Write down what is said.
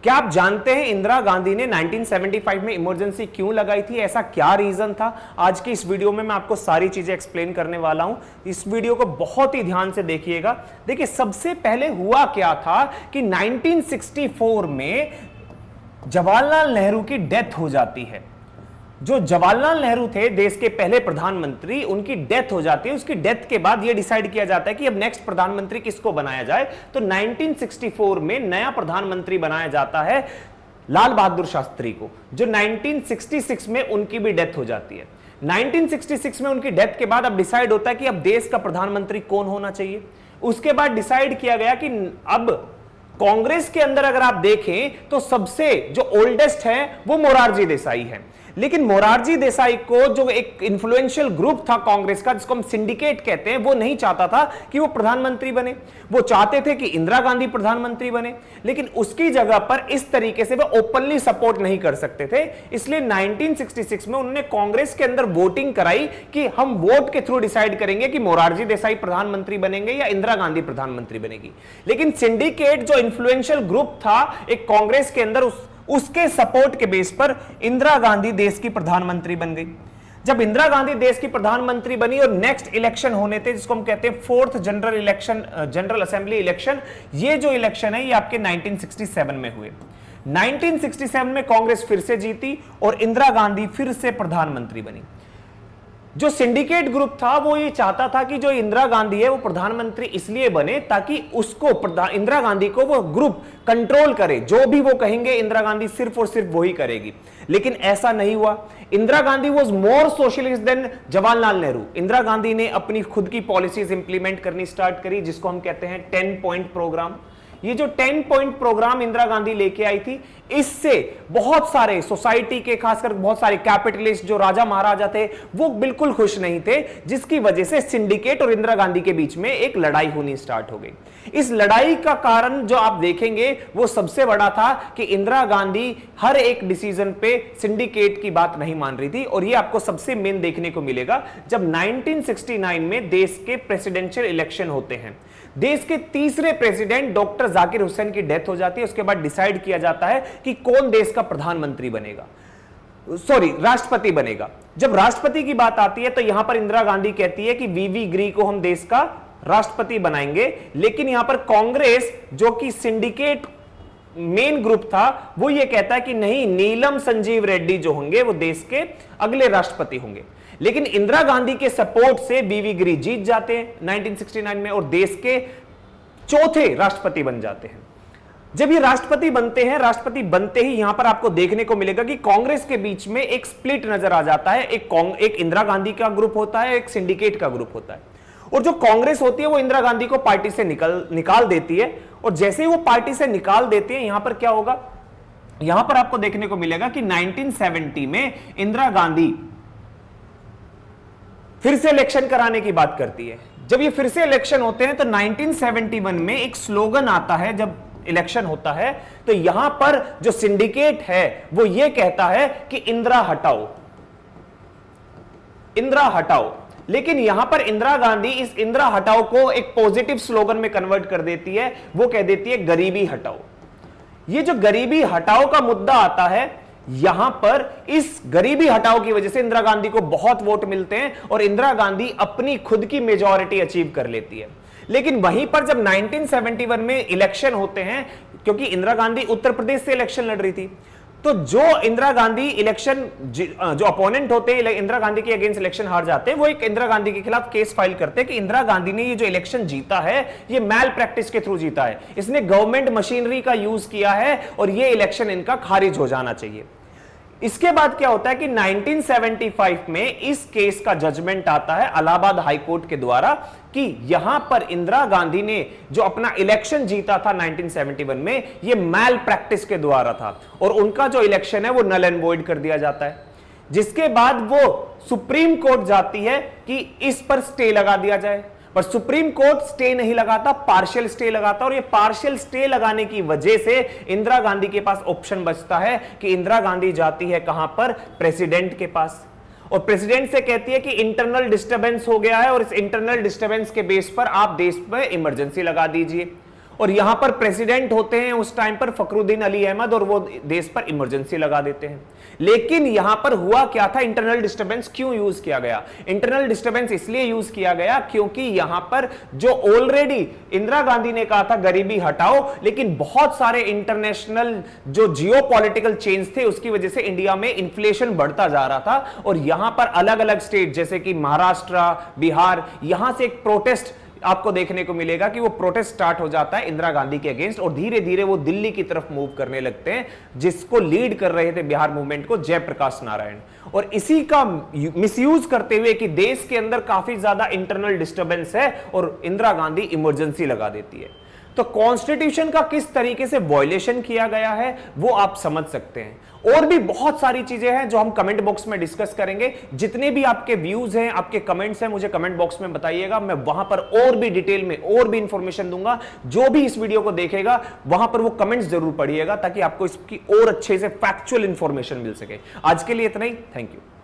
क्या आप जानते हैं इंदिरा गांधी ने 1975 में इमरजेंसी क्यों लगाई थी? ऐसा क्या रीजन था? आज की इस वीडियो में मैं आपको सारी चीजें एक्सप्लेन करने वाला हूं। इस वीडियो को बहुत ही ध्यान से देखिएगा। देखिए, सबसे पहले हुआ क्या था कि 1964 में जवाहरलाल नेहरू की डेथ हो जाती है। जो जवाहरलाल नेहरू थे, देश के पहले प्रधानमंत्री, उनकी डेथ हो जाती है। उसकी डेथ के बाद यह डिसाइड किया जाता है कि अब नेक्स्ट प्रधानमंत्री किसको बनाया जाए। तो 1964 में नया प्रधानमंत्री बनाया जाता है लाल बहादुर शास्त्री को, जो 1966 में उनकी भी डेथ हो जाती है। 1966 में उनकी डेथ के बाद अब डिसाइड होता है कि अब देश का प्रधानमंत्री कौन होना चाहिए। उसके बाद डिसाइड किया गया कि अब कांग्रेस के अंदर अगर आप देखें तो सबसे जो ओल्डेस्ट है वो मोरारजी देसाई है। लेकिन मोरारजी देसाई को जो एक इन्फ्लुएंशियल ग्रुप था कांग्रेस का, जिसको हम सिंडिकेट कहते हैं, वो नहीं चाहता था कि वो प्रधानमंत्री बने। वो चाहते थे कि इंदिरा गांधी प्रधानमंत्री बने, लेकिन उसकी जगह पर इस तरीके से वो ओपनली सपोर्ट नहीं कर सकते थे। इसलिए 1966 में उन्होंने कांग्रेस के अंदर वोटिंग कराई कि हम वोट के थ्रू डिसाइड करेंगे कि मोरारजी देसाई प्रधानमंत्री बनेंगे या इंदिरा गांधी प्रधानमंत्री बनेगी। लेकिन सिंडिकेट जो इन्फ्लुएंशियल ग्रुप था एक कांग्रेस के अंदर, उसके सपोर्ट के बेस पर इंदिरा गांधी देश की प्रधानमंत्री बन गई। जब इंदिरा गांधी देश की प्रधानमंत्री बनी और नेक्स्ट इलेक्शन होने थे, जिसको हम कहते हैं fourth general election, general assembly election, ये जो इलेक्शन है ये आपके 1967 में हुए। 1967 में कांग्रेस फिर से जीती और इंदिरा गांधी फिर से प्रधानमंत्री बनी। जो सिंडिकेट ग्रुप था वो ये चाहता था कि जो इंदिरा गांधी है वो प्रधानमंत्री इसलिए बने ताकि उसको इंदिरा गांधी को वो ग्रुप कंट्रोल करे, जो भी वो कहेंगे इंदिरा गांधी सिर्फ और सिर्फ वही करेगी। लेकिन ऐसा नहीं हुआ। Indira Gandhi was more socialist than Jawaharlal Nehru. Indira Gandhi ने अपनी खुद की पॉलिसीज इंप्लीमेंट करनी स्टार्ट करी, जिसको हम कहते हैं 10 पॉइंट प्रोग्राम। ये जो 10 पॉइंट प्रोग्राम इंदिरा गांधी लेके आई थी, इससे बहुत सारे सोसाइटी के, खासकर बहुत सारे कैपिटलिस्ट जो राजा महाराजा थे, वो बिल्कुल खुश नहीं थे, जिसकी वजह से सिंडिकेट और इंदिरा गांधी के बीच में एक लड़ाई होनी स्टार्ट हो गई। इस लड़ाई का कारण जो आप देखेंगे वो सबसे बड़ा था कि इंदिरा गांधी हर एक डिसीजन पे सिंडिकेट की बात नहीं मान रही थी। और ये आपको सबसे मेन देखने को मिलेगा जब 1969 में देश के प्रेसिडेंशियल इलेक्शन होते हैं। देश के तीसरे प्रेसिडेंट डॉक्टर जाकिर हुसैन की डेथ हो जाती है। उसके बाद डिसाइड किया जाता है कि कौन देश का प्रधानमंत्री बनेगा, राष्ट्रपति बनेगा। जब राष्ट्रपति की बात आती है तो यहां पर इंदिरा गांधी कहती है कि वीवी गिरी को हम देश का राष्ट्रपति बनाएंगे। लेकिन यहां पर कांग्रेस, जो कि सिंडिकेट मेन ग्रुप था, वो ये कहता है कि नहीं, नीलम संजीव रेड्डी जो होंगे वो देश के अगले राष्ट्रपति होंगे। लेकिन इंदिरा गांधी के सपोर्ट से वीवी गिरी जीत जाते हैं 1969 में और देश के चौथे राष्ट्रपति बन जाते हैं। जब ये राष्ट्रपति बनते हैं, राष्ट्रपति बनते ही यहां पर आपको देखने को मिलेगा कि कांग्रेस के बीच में एक स्प्लिट नजर आ जाता है। एक इंदिरा गांधी का ग्रुप होता है, एक सिंडिकेट का ग्रुप होता है। और जो कांग्रेस होती है वो इंदिरा गांधी को पार्टी से निकाल देती है। और जैसे ही वो पार्टी से निकाल देते हैं, यहां पर क्या होगा, यहां पर आपको देखने को मिलेगा कि 1970 में इंदिरा गांधी फिर से इलेक्शन कराने की बात करती है। जब ये फिर से इलेक्शन होते हैं तो 1971 में एक स्लोगन आता है, जब इलेक्शन होता है तो यहां पर जो सिंडिकेट है वो ये कहता है कि इंदिरा हटाओ, इंदिरा हटाओ। लेकिन यहां पर इंदिरा गांधी इस इंदिरा हटाओ को एक पॉजिटिव स्लोगन में कन्वर्ट कर देती है। वो कह देती है गरीबी हटाओ। ये जो गरीबी हटाओ का मुद्दा आता है, यहां पर इस गरीबी हटाओ की वजह से इंदिरा गांधी को बहुत वोट मिलते हैं और इंदिरा गांधी अपनी खुद की मेजॉरिटी अचीव कर लेती है। लेकिन वहीं पर जब 1971 में इलेक्शन होते हैं, क्योंकि इंदिरा गांधी उत्तर प्रदेश से इलेक्शन लड़ रही थी, तो जो इंदिरा गांधी इलेक्शन, जो अपोनेंट होते हैं इंदिरा गांधी के अगेंस्ट इलेक्शन हार जाते हैं, वो एक इंदिरा गांधी के खिलाफ केस फाइल करते हैं कि इंदिरा गांधी ने ये जो इलेक्शन जीता है ये मैल प्रैक्टिस के थ्रू जीता है, इसने गवर्नमेंट मशीनरी का यूज किया है और ये इलेक्शन इनका खारिज हो जाना चाहिए। इसके बाद क्या होता है कि 1975 में इस केस का जजमेंट आता है इलाहाबाद हाई कोर्ट के द्वारा कि यहां पर इंदिरा गांधी ने जो अपना इलेक्शन जीता था 1971 में, ये मैल प्रैक्टिस के द्वारा था और उनका जो इलेक्शन है वो नल एंड वॉइड कर दिया जाता है। जिसके बाद वो सुप्रीम कोर्ट जाती है कि इस पर स्टे लगा दिया जाए, पर सुप्रीम कोर्ट स्टे नहीं लगाता, पार्शियल स्टे लगाता। और ये पार्शियल स्टे लगाने की वजह से इंदिरा गांधी के पास ऑप्शन बचता है कि इंदिरा गांधी जाती है कहां पर, प्रेसिडेंट के पास, और प्रेसिडेंट से कहती है कि इंटरनल डिस्टर्बेंस हो गया है और इस इंटरनल डिस्टर्बेंस के बेस पर आप देश में इमरजेंसी लगा दीजिए। और यहां पर प्रेसिडेंट होते हैं उस टाइम पर फखरुद्दीन अली अहमद, और वो देश पर इमरजेंसी लगा देते हैं। लेकिन यहां पर हुआ क्या था, इंटरनल डिस्टर्बेंस क्यों यूज किया गया? इंटरनल डिस्टर्बेंस इसलिए यूज किया गया क्योंकि यहां पर जो ऑलरेडी इंदिरा गांधी ने कहा था गरीबी हटाओ, लेकिन बहुत सारे इंटरनेशनल जो जियोपॉलिटिकल चेंज थे उसकी वजह से इंडिया में इन्फ्लेशन बढ़ता जा रहा था, और यहां पर अलग अलग स्टेट जैसे कि महाराष्ट्र, बिहार, यहां से एक प्रोटेस्ट आपको देखने को मिलेगा कि वो प्रोटेस्ट स्टार्ट हो जाता है इंदिरा गांधी के अगेंस्ट, और धीरे धीरे वो दिल्ली की तरफ मूव करने लगते हैं, जिसको लीड कर रहे थे बिहार मूवमेंट को जयप्रकाश नारायण। और इसी का मिसयूज करते हुए कि देश के अंदर काफी ज्यादा इंटरनल डिस्टर्बेंस है और इंदिरा गांधी इमरजेंसी लगा देती है। तो कॉन्स्टिट्यूशन का किस तरीके से वायलेशन किया गया है वो आप समझ सकते हैं। और भी बहुत सारी चीजें हैं जो हम कमेंट बॉक्स में डिस्कस करेंगे। जितने भी आपके व्यूज हैं, आपके कमेंट्स हैं, मुझे कमेंट बॉक्स में बताइएगा, मैं वहां पर और भी डिटेल में और भी इंफॉर्मेशन दूंगा। जो भी इस वीडियो को देखेगा वहां पर वो कमेंट्स जरूर पढ़िएगा ताकि आपको इसकी और अच्छे से फैक्चुअल इंफॉर्मेशन मिल सके। आज के लिए इतना ही, थैंक यू।